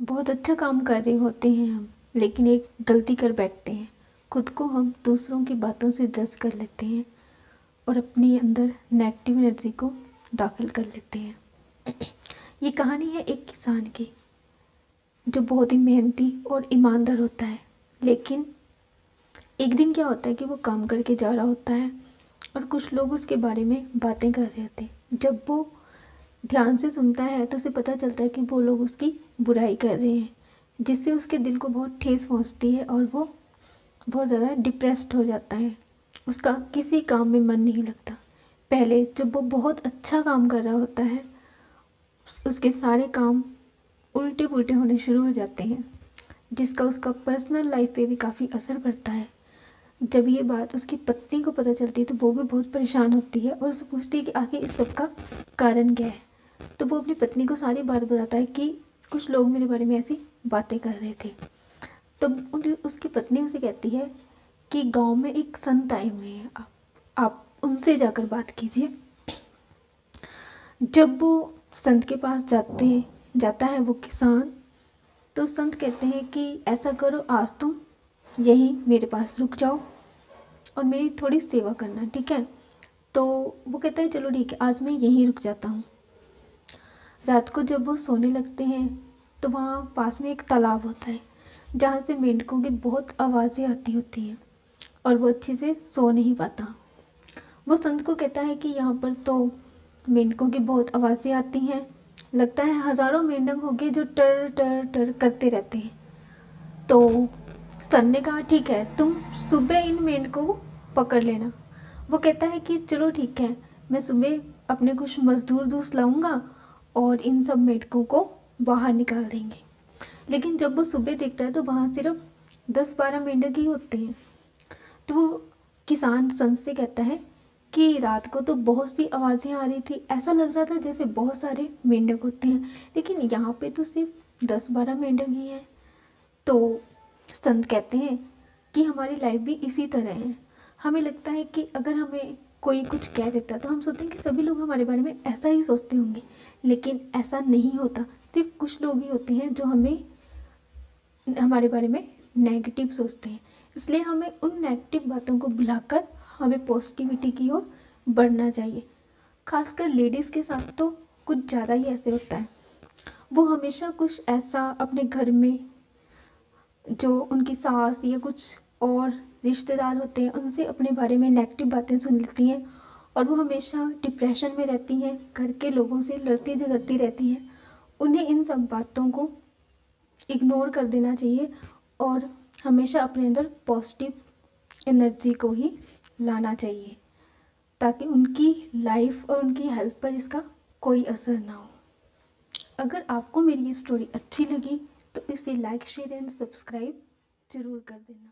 बहुत अच्छा काम कर रहे होते हैं हम, लेकिन एक गलती कर बैठते हैं। खुद को हम दूसरों की बातों से जज कर लेते हैं और अपने अंदर नेगेटिव एनर्जी को दाखिल कर लेते हैं। ये कहानी है एक किसान की, जो बहुत ही मेहनती और ईमानदार होता है। लेकिन एक दिन क्या होता है कि वो काम करके जा रहा होता है और कुछ लोग उसके बारे में बातें कर रहे होते हैं। जब वो ध्यान से सुनता है तो उसे पता चलता है कि वो लोग उसकी बुराई कर रहे हैं, जिससे उसके दिल को बहुत ठेस पहुंचती है और वो बहुत ज़्यादा डिप्रेस्ड हो जाता है। उसका किसी काम में मन नहीं लगता। पहले जब वो बहुत अच्छा काम कर रहा होता है, उसके सारे काम उल्टे पुल्टे होने शुरू हो जाते हैं, जिसका उसका पर्सनल लाइफ पे भी काफ़ी असर पड़ता है। जब ये बात उसकी पत्नी को पता चलती है तो वो भी बहुत परेशान होती है और उससे पूछती है कि आखिर इस सब का कारण क्या है। तो वो अपनी पत्नी को सारी बात बताता है कि कुछ लोग मेरे बारे में ऐसी बातें कर रहे थे। तब उसकी पत्नी उसे कहती है कि गांव में एक संत आए हुए हैं, आप उनसे जाकर बात कीजिए। जब वो संत के पास जाता है वो किसान, तो संत कहते हैं कि ऐसा करो, आज तुम यहीं मेरे पास रुक जाओ और मेरी थोड़ी सेवा करना, ठीक है। तो वो कहता है चलो ठीक है, आज मैं यहीं रुक जाता हूँ। रात को जब वो सोने लगते हैं तो वहाँ पास में एक तालाब होता है, जहाँ से मेंढकों की बहुत आवाज़ें आती होती हैं और वो अच्छे से सो नहीं पाता। वो संत को कहता है कि यहाँ पर तो मेंढकों की बहुत आवाज़ें आती हैं, लगता है हज़ारों मेंढक होंगे जो टर टर टर करते रहते हैं। तो सन ने कहा ठीक है, तुम सुबह इन मेंढकों को पकड़ लेना। वो कहता है कि चलो ठीक है, मैं सुबह अपने कुछ मजदूर दोस्त लाऊंगा और इन सब मेंढकों को बाहर निकाल देंगे। लेकिन जब वो सुबह देखता है तो वहाँ सिर्फ 10-12 मेंढक ही होते हैं। तो वो किसान सन से कहता है कि रात को तो बहुत सी आवाज़ें आ रही थी, ऐसा लग रहा था जैसे बहुत सारे मेंढक होते हैं, लेकिन यहाँ पे तो सिर्फ 10-12 मेंढक ही हैं। तो संत कहते हैं कि हमारी लाइफ भी इसी तरह है। हमें लगता है कि अगर हमें कोई कुछ कह देता है तो हम सोचते हैं कि सभी लोग हमारे बारे में ऐसा ही सोचते होंगे, लेकिन ऐसा नहीं होता। सिर्फ कुछ लोग ही होते हैं जो हमारे बारे में नेगेटिव सोचते हैं। इसलिए हमें उन नेगेटिव बातों को भुलाकर हमें पॉजिटिविटी की ओर बढ़ना चाहिए। खासकर लेडीज़ के साथ तो कुछ ज़्यादा ही ऐसे होता है। वो हमेशा कुछ ऐसा अपने घर में, जो उनकी सास या कुछ और रिश्तेदार होते हैं, उनसे अपने बारे में नेगेटिव बातें सुन लेती हैं और वो हमेशा डिप्रेशन में रहती हैं, घर के लोगों से लड़ती झगड़ती रहती हैं। उन्हें इन सब बातों को इग्नोर कर देना चाहिए और हमेशा अपने अंदर पॉजिटिव एनर्जी को ही लाना चाहिए, ताकि उनकी लाइफ और उनकी हेल्थ पर इसका कोई असर ना हो। अगर आपको मेरी ये स्टोरी अच्छी लगी तो इसे लाइक शेयर एंड सब्सक्राइब ज़रूर कर देना।